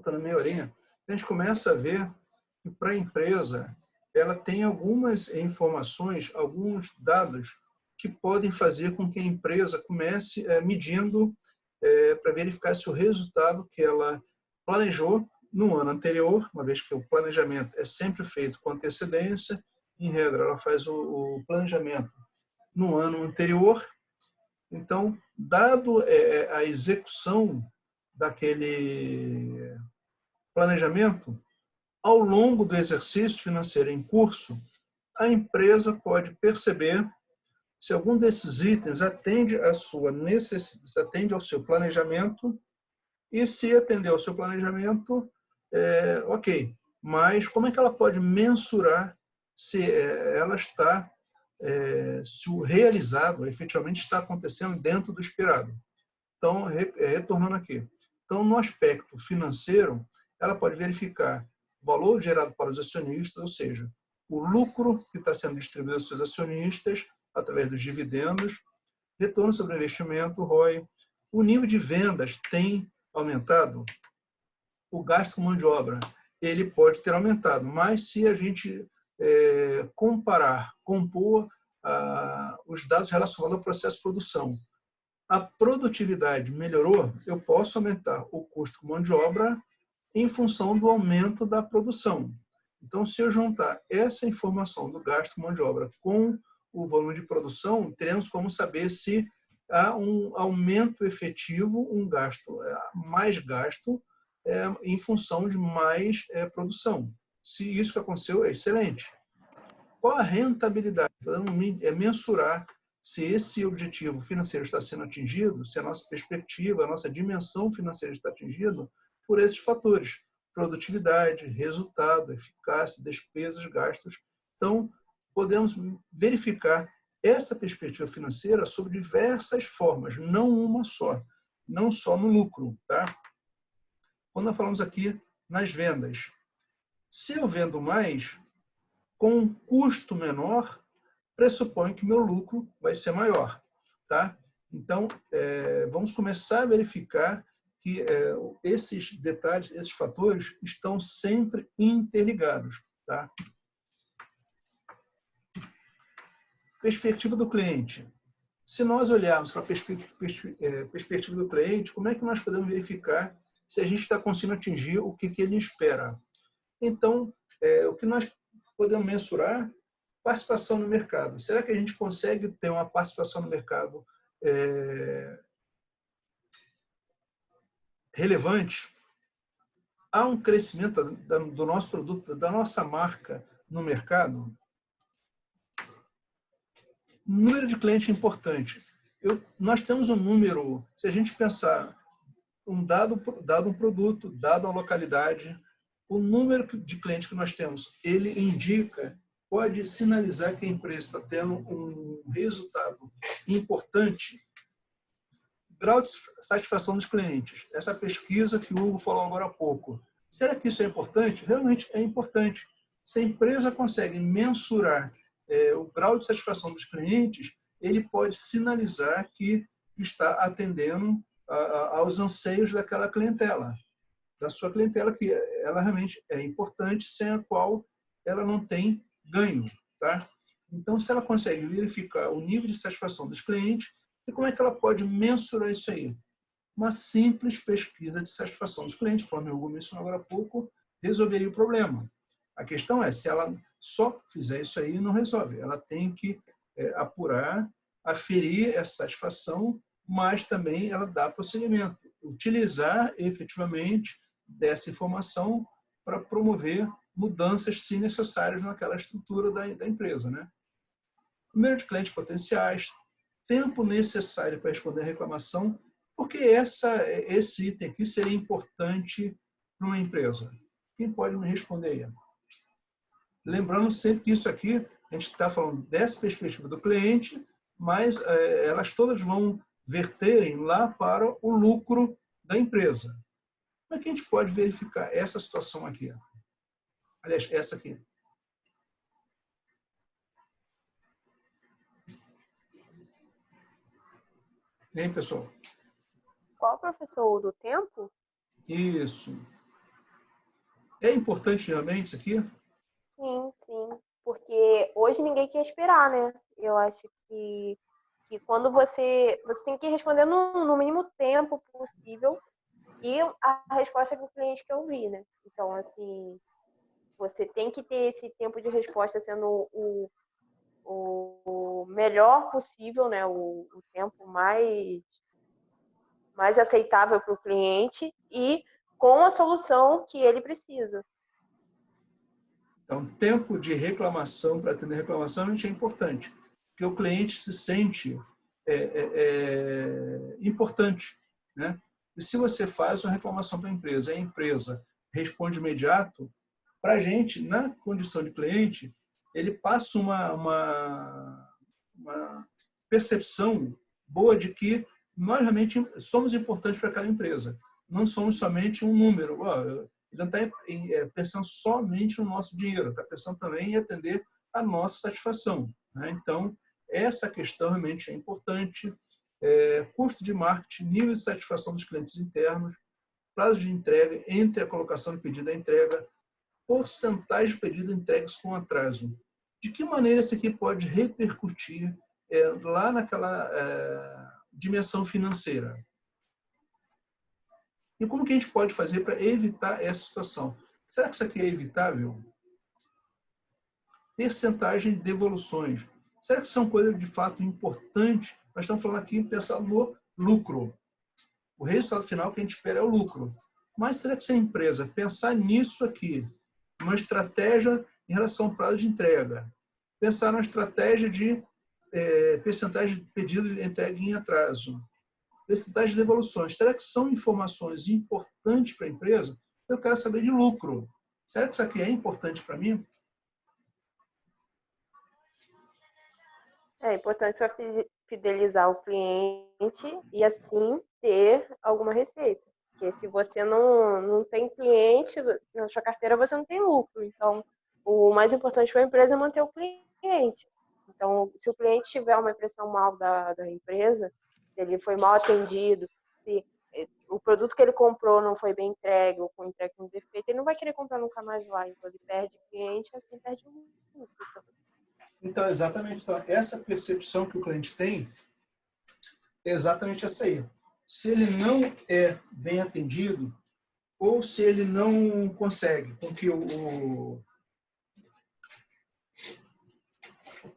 faltando meia horinha, a gente começa a ver que para a empresa ela tem algumas informações, alguns dados que podem fazer com que a empresa comece medindo para verificar se o resultado que ela planejou no ano anterior, uma vez que o planejamento é sempre feito com antecedência, em regra ela faz o planejamento no ano anterior. Então, dado a execução daquele planejamento, ao longo do exercício financeiro em curso, a empresa pode perceber se algum desses itens atende à sua necessidade, atende ao seu planejamento, e se atender ao seu planejamento, ok. Mas como é que ela pode mensurar se ela está, se o realizado efetivamente está acontecendo dentro do esperado? Então, retornando aqui. Então, no aspecto financeiro, ela pode verificar o valor gerado para os acionistas, ou seja, o lucro que está sendo distribuído aos seus acionistas através dos dividendos, retorno sobre investimento, ROI, o nível de vendas tem aumentado, o gasto com mão de obra ele pode ter aumentado, mas se a gente compor os dados relacionados ao processo de produção, a produtividade melhorou, eu posso aumentar o custo com mão de obra em função do aumento da produção. Então, se eu juntar essa informação do gasto com mão de obra com o volume de produção, teremos como saber se há um aumento efetivo, um gasto, mais gasto, em função de mais produção. Se isso que aconteceu, é excelente. Qual a rentabilidade? É mensurar se esse objetivo financeiro está sendo atingido, se a nossa perspectiva, a nossa dimensão financeira está atingida por esses fatores. Produtividade, resultado, eficácia, despesas, gastos. Então, podemos verificar essa perspectiva financeira sob diversas formas, não uma só, não só no lucro. Tá? Quando nós falamos aqui nas vendas, se eu vendo mais, com um custo menor, pressupõe que meu lucro vai ser maior. Tá? Então, vamos começar a verificar que esses detalhes, esses fatores, estão sempre interligados. Tá? Perspectiva do cliente. Se nós olharmos para a perspectiva do cliente, como é que nós podemos verificar se a gente está conseguindo atingir o que ele espera? Então, o que nós podemos mensurar? Participação no mercado. Será que a gente consegue ter uma participação no mercado relevante? Há um crescimento do nosso produto, da nossa marca no mercado? Número de clientes é importante. Nós temos um número, se a gente pensar dado um produto, dado a localidade, o número de clientes que nós temos, ele indica, pode sinalizar que a empresa está tendo um resultado importante. Grau de satisfação dos clientes. Essa pesquisa que o Hugo falou agora há pouco. Será que isso é importante? Realmente é importante. Se a empresa consegue mensurar o grau de satisfação dos clientes, ele pode sinalizar que está atendendo aos anseios daquela clientela, da sua clientela, que ela realmente é importante, sem a qual ela não tem ganho. Tá? Então, se ela consegue verificar o nível de satisfação dos clientes, e como é que ela pode mensurar isso aí? Uma simples pesquisa de satisfação dos clientes, conforme o Hugo mencionou agora há pouco, resolveria o problema. A questão é, se ela só fizer isso aí, não resolve. Ela tem que apurar, aferir essa satisfação, mas também ela dá prosseguimento. Utilizar efetivamente dessa informação para promover mudanças, se necessárias, naquela estrutura da empresa. Né? Número de clientes potenciais, tempo necessário para responder a reclamação, porque esse item aqui seria importante para uma empresa. Quem pode me responder aí? Lembrando sempre que isso aqui, a gente está falando dessa perspectiva do cliente, mas elas todas vão verterem lá para o lucro da empresa. Como é que a gente pode verificar essa situação aqui? Aliás, essa aqui. E aí, pessoal? Qual, professor? O do tempo? Isso. É importante realmente isso aqui? Sim, sim. Porque hoje ninguém quer esperar, né? Eu acho que quando você tem que responder no mínimo tempo possível e a resposta que o cliente quer ouvir, né? Então, assim, você tem que ter esse tempo de resposta sendo o melhor possível, né? O tempo mais aceitável para o cliente e com a solução que ele precisa. Então, tempo de reclamação para atender reclamação realmente é importante, porque o cliente se sente importante, né? E se você faz uma reclamação para a empresa responde imediato, para a gente, na condição de cliente, ele passa uma percepção boa de que nós realmente somos importantes para aquela empresa. Não somos somente um número. Ele não está pensando somente no nosso dinheiro, está pensando também em atender a nossa satisfação, né? Então, essa questão realmente é importante. Custo de marketing, nível de satisfação dos clientes internos, prazo de entrega entre a colocação do pedido e a entrega, porcentagem de pedido entregues com atraso. De que maneira isso aqui pode repercutir lá naquela dimensão financeira? E como que a gente pode fazer para evitar essa situação? Será que isso aqui é evitável? Percentagem de devoluções. Será que isso é uma coisa de fato importante? Nós estamos falando aqui em pensar no lucro. O resultado final que a gente espera é o lucro. Mas será que se a empresa pensar nisso aqui, uma estratégia em relação ao prazo de entrega, pensar na estratégia de percentagem de pedido de entrega em atraso, percentagem de devoluções, será que são informações importantes para a empresa? Eu quero saber de lucro. Será que isso aqui é importante para mim? É importante para fidelizar o cliente e assim ter alguma receita. Porque se você não tem cliente na sua carteira, você não tem lucro. Então, o mais importante para a empresa é manter o cliente. Então, se o cliente tiver uma impressão mal da empresa, se ele foi mal atendido, se o produto que ele comprou não foi bem entregue ou com entregue com defeito, ele não vai querer comprar nunca mais lá. Então, ele perde cliente, assim perde o lucro também. Então, exatamente. Então, essa percepção que o cliente tem é exatamente essa aí. Se ele não é bem atendido, ou se ele não consegue com que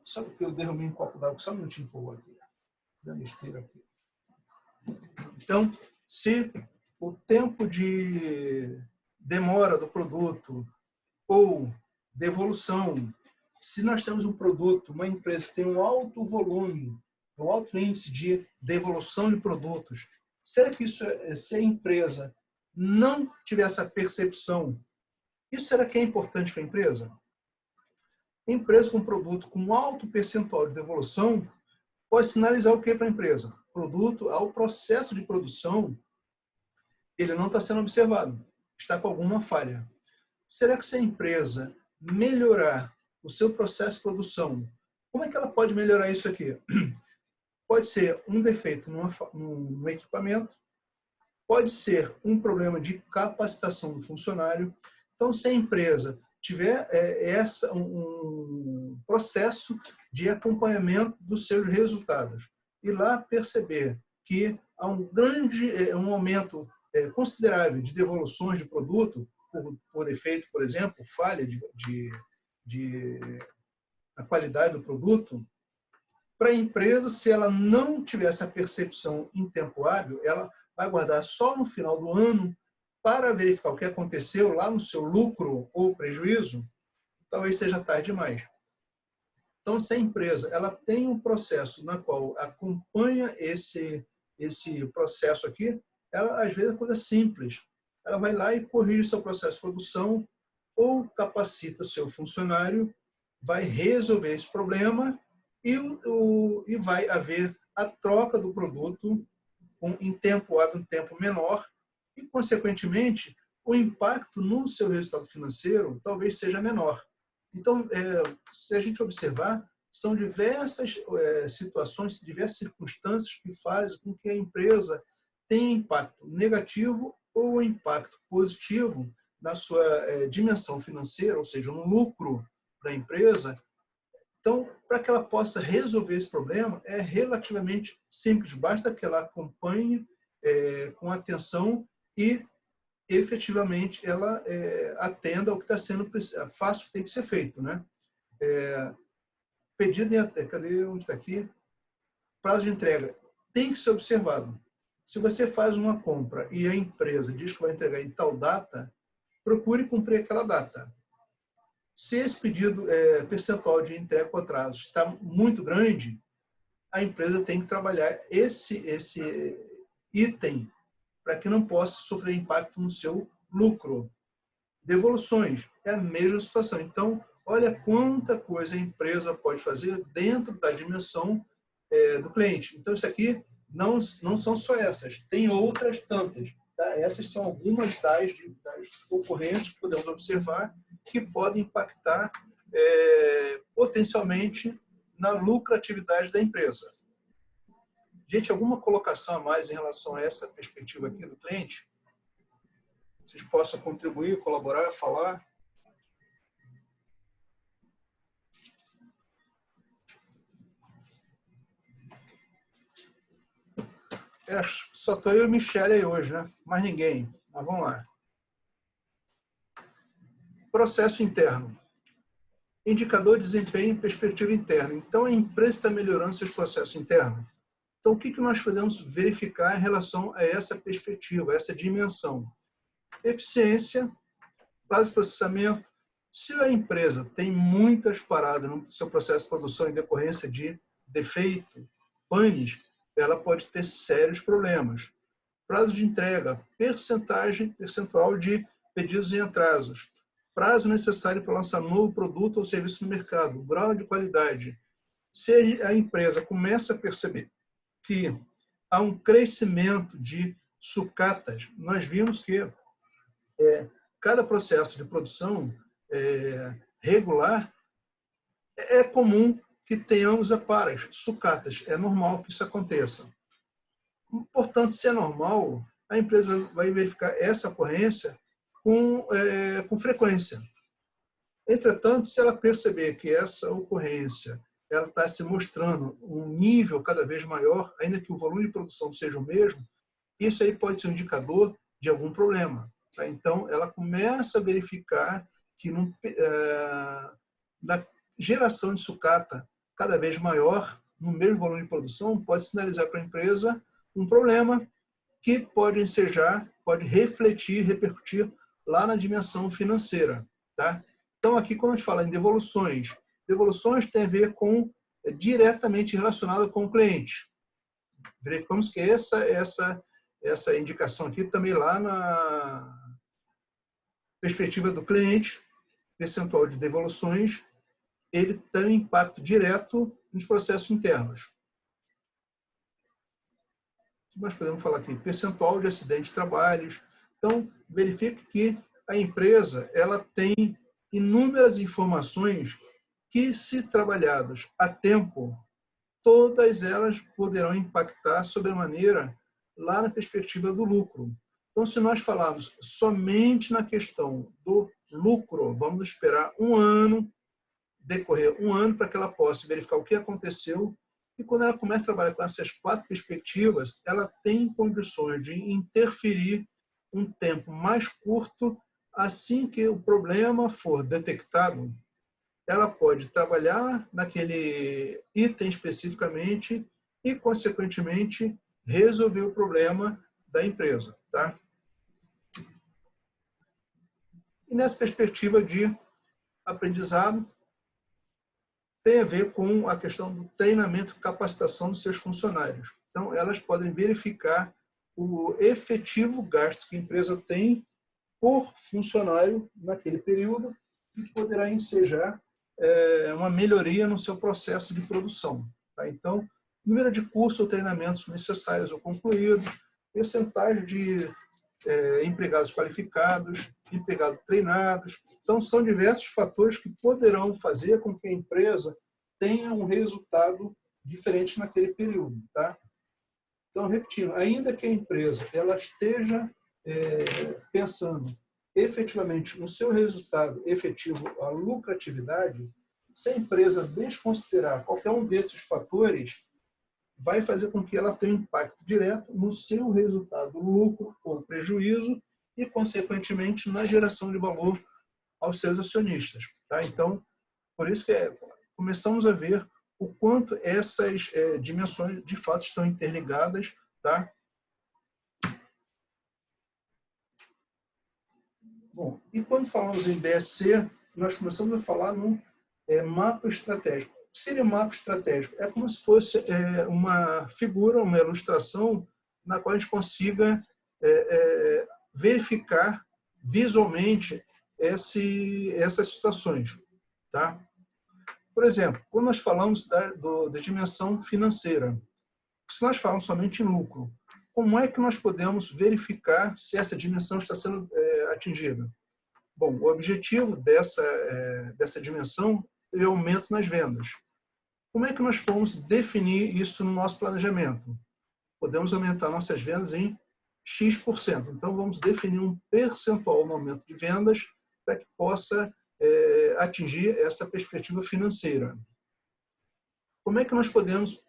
só que eu derramei um copo d'água, só um minutinho, por favor, aqui. Dando besteira aqui. Então, se o tempo de demora do produto ou devolução, se nós temos um produto, uma empresa que tem um alto volume, um alto índice de devolução de produtos, será que isso, se a empresa não tiver essa percepção, isso será que é importante para a empresa? Empresa com produto com alto percentual de devolução pode sinalizar o que para a empresa? Produto, ao processo de produção, ele não está sendo observado, está com alguma falha. Será que se a empresa melhorar o seu processo de produção, como é que ela pode melhorar isso aqui? Pode ser um defeito num equipamento, pode ser um problema de capacitação do funcionário. Então, se a empresa tiver um processo de acompanhamento dos seus resultados e lá perceber que há um aumento considerável de devoluções de produto por defeito, por exemplo, falha de a qualidade do produto, para a empresa, se ela não tiver essa percepção em tempo hábil, ela vai guardar só no final do ano para verificar o que aconteceu lá no seu lucro ou prejuízo, talvez seja tarde demais. Então, se a empresa ela tem um processo na qual acompanha esse processo aqui, ela às vezes é coisa simples. Ela vai lá e corrige seu processo de produção ou capacita seu funcionário, vai resolver esse problema e vai haver a troca do produto em tempo hábil, um tempo menor, e, consequentemente, o impacto no seu resultado financeiro talvez seja menor. Então, se a gente observar, são diversas situações, diversas circunstâncias que fazem com que a empresa tenha impacto negativo ou impacto positivo na sua dimensão financeira, ou seja, no lucro da empresa. Então, para que ela possa resolver esse problema, é relativamente simples. Basta que ela acompanhe com atenção e, efetivamente, ela atenda ao que está sendo fácil, tem que ser feito, né? Pedido em... Cadê? Onde está aqui? Prazo de entrega. Tem que ser observado. Se você faz uma compra e a empresa diz que vai entregar em tal data, procure cumprir aquela data. Se esse pedido percentual de entrega com atraso está muito grande, a empresa tem que trabalhar esse item para que não possa sofrer impacto no seu lucro. Devoluções é a mesma situação. Então, olha quanta coisa a empresa pode fazer dentro da dimensão do cliente. Então, isso aqui não são só essas, tem outras tantas. Tá? Essas são algumas das ocorrências que podemos observar que podem impactar potencialmente na lucratividade da empresa. Gente, alguma colocação a mais em relação a essa perspectiva aqui do cliente? Vocês possam contribuir, colaborar, falar? Só estou eu e Michele aí hoje, né? Mais ninguém. Mas vamos lá. Processo interno. Indicador de desempenho e perspectiva interna. Então, a empresa está melhorando seus processos internos. Então, o que nós podemos verificar em relação a essa perspectiva, a essa dimensão? Eficiência, prazo de processamento. Se a empresa tem muitas paradas no seu processo de produção em decorrência de defeito, panes, ela pode ter sérios problemas. Prazo de entrega, percentual de pedidos em atrasos, prazo necessário para lançar novo produto ou serviço no mercado, grau de qualidade. Se a empresa começa a perceber que há um crescimento de sucatas, nós vimos que cada processo de produção regular é comum que tenhamos aparas, sucatas. É normal que isso aconteça. Portanto, se é normal, a empresa vai verificar essa ocorrência com frequência. Entretanto, se ela perceber que essa ocorrência ela está se mostrando um nível cada vez maior, ainda que o volume de produção seja o mesmo, isso aí pode ser um indicador de algum problema. Tá? Então, ela começa a verificar que na geração de sucata cada vez maior, no mesmo volume de produção, pode sinalizar para a empresa um problema que pode ensejar, pode refletir, repercutir lá na dimensão financeira. Tá? Então, aqui, quando a gente fala em devoluções, devoluções tem a ver com diretamente relacionado com o cliente. Verificamos que essa indicação aqui também lá na perspectiva do cliente, percentual de devoluções, ele tem um impacto direto nos processos internos. O que nós podemos falar aqui? Percentual de acidentes de trabalhos. Então, verifique que a empresa ela tem inúmeras informações que, se trabalhadas a tempo, todas elas poderão impactar sobremaneira lá na perspectiva do lucro. Então, se nós falarmos somente na questão do lucro, vamos esperar um ano, decorrer um ano para que ela possa verificar o que aconteceu. E quando ela começa a trabalhar com essas 4 perspectivas, ela tem condições de interferir um tempo mais curto. Assim que o problema for detectado, ela pode trabalhar naquele item especificamente e, consequentemente, resolver o problema da empresa. Tá? E nessa perspectiva de aprendizado, tem a ver com a questão do treinamento e capacitação dos seus funcionários. Então, elas podem verificar o efetivo gasto que a empresa tem por funcionário naquele período e poderá ensejar uma melhoria no seu processo de produção. Tá? Então, número de cursos ou treinamentos necessários ou concluídos, percentagem de empregados qualificados, empregados treinados. Então, são diversos fatores que poderão fazer com que a empresa tenha um resultado diferente naquele período. Tá? Então, repetindo, ainda que a empresa ela esteja pensando efetivamente no seu resultado efetivo a lucratividade, se a empresa desconsiderar qualquer um desses fatores, vai fazer com que ela tenha um impacto direto no seu resultado, lucro ou prejuízo, e, consequentemente, na geração de valor aos seus acionistas. Tá? Então, por isso que começamos a ver o quanto essas dimensões, de fato, estão interligadas. Tá? Bom, e quando falamos em BSC, nós começamos a falar no mapa estratégico. O que seria um mapa estratégico? É como se fosse uma figura, uma ilustração na qual a gente consiga verificar visualmente essas situações. Tá? Por exemplo, quando nós falamos da dimensão financeira, se nós falamos somente em lucro, como é que nós podemos verificar se essa dimensão está sendo atingida? Bom, o objetivo dessa dimensão é o aumento nas vendas. Como é que nós vamos definir isso no nosso planejamento? Podemos aumentar nossas vendas em X%. Então, vamos definir um percentual no aumento de vendas para que possa atingir essa perspectiva financeira. Como é que nós podemos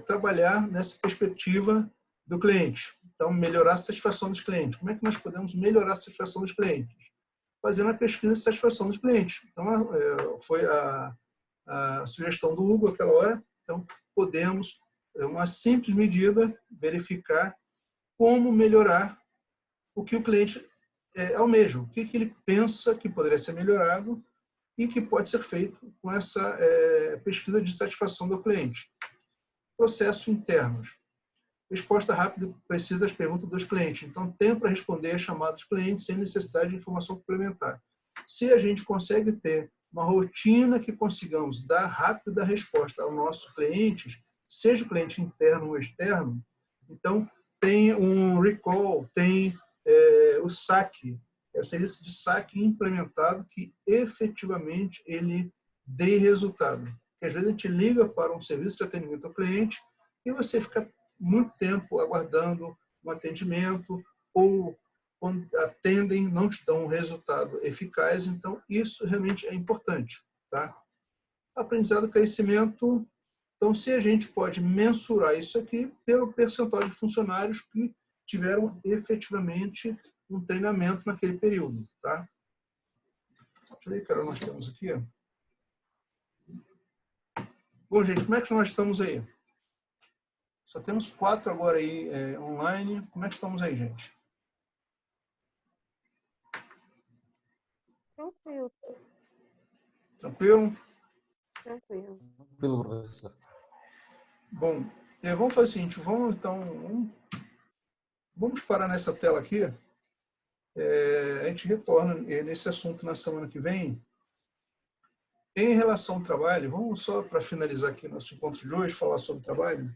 trabalhar nessa perspectiva do cliente? Então, melhorar a satisfação dos clientes. Como é que nós podemos melhorar a satisfação dos clientes? Fazendo a pesquisa de satisfação dos clientes. Então, foi a sugestão do Hugo naquela hora. Então, podemos, uma simples medida, verificar como melhorar o que o cliente almeja, o que ele pensa que poderia ser melhorado e que pode ser feito com essa pesquisa de satisfação do cliente. Processos internos. Resposta rápida e precisa às perguntas dos clientes. Então, tempo para responder às chamadas dos clientes sem necessidade de informação complementar. Se a gente consegue ter uma rotina que consigamos dar rápida resposta aos nossos clientes, seja o cliente interno ou externo, então tem um recall, tem o saque, é o serviço de saque implementado que efetivamente ele dê resultado. Porque às vezes a gente liga para um serviço de atendimento ao cliente e você fica muito tempo aguardando um atendimento ou quando atendem não te dão um resultado eficaz. Então, isso realmente é importante. Tá? Aprendizado e crescimento. Então, se a gente pode mensurar isso aqui pelo percentual de funcionários que tiveram efetivamente um treinamento naquele período. Tá? Deixa eu ver, cara, nós temos aqui. Bom, gente, como é que nós estamos aí? Só temos 4 agora aí online. Como é que estamos aí, gente? Tranquilo. Tranquilo? Tranquilo. Tranquilo, professor. Bom, vamos fazer o seguinte, vamos parar nessa tela aqui. A gente retorna nesse assunto na semana que vem. Em relação ao trabalho, vamos só para finalizar aqui nosso encontro de hoje, falar sobre trabalho.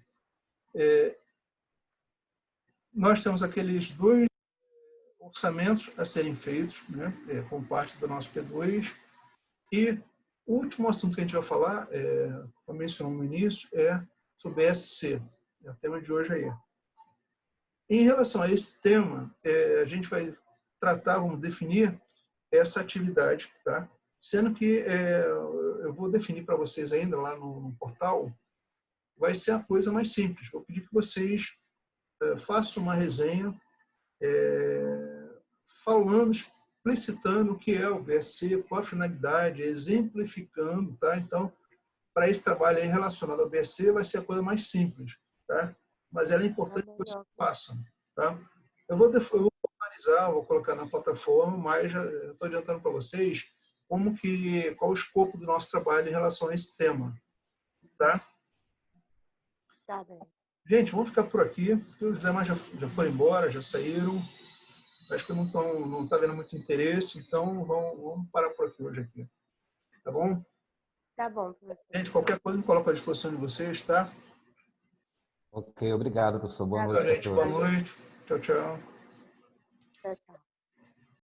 Nós temos aqueles 2 orçamentos a serem feitos, né, como parte do nosso P2. E o último assunto que a gente vai falar, como mencionou no início, é sobre BSC. É o tema de hoje aí. Em relação a esse tema, a gente vai tratar, vamos definir essa atividade, tá? Sendo que eu vou definir para vocês ainda lá no portal, vai ser a coisa mais simples. Vou pedir que vocês façam uma resenha falando, explicitando o que é o BSC, qual a finalidade, exemplificando, tá? Então, para esse trabalho aí relacionado ao BSC, vai ser a coisa mais simples, tá? Mas ela é importante que vocês façam, tá? Eu vou formalizar, vou colocar na plataforma, mas já estou adiantando para vocês qual o escopo do nosso trabalho em relação a esse tema, tá? Tá bem. Gente, vamos ficar por aqui, porque os demais já foram embora, já saíram. Acho que não está vendo muito interesse, então vamos parar por aqui hoje aqui. Tá bom? Tá bom, professor. Gente, qualquer coisa me coloco à disposição de vocês, tá? Ok, obrigado, professor. Boa Tá noite Tchau, a gente. todos. Boa noite. Tchau, tchau.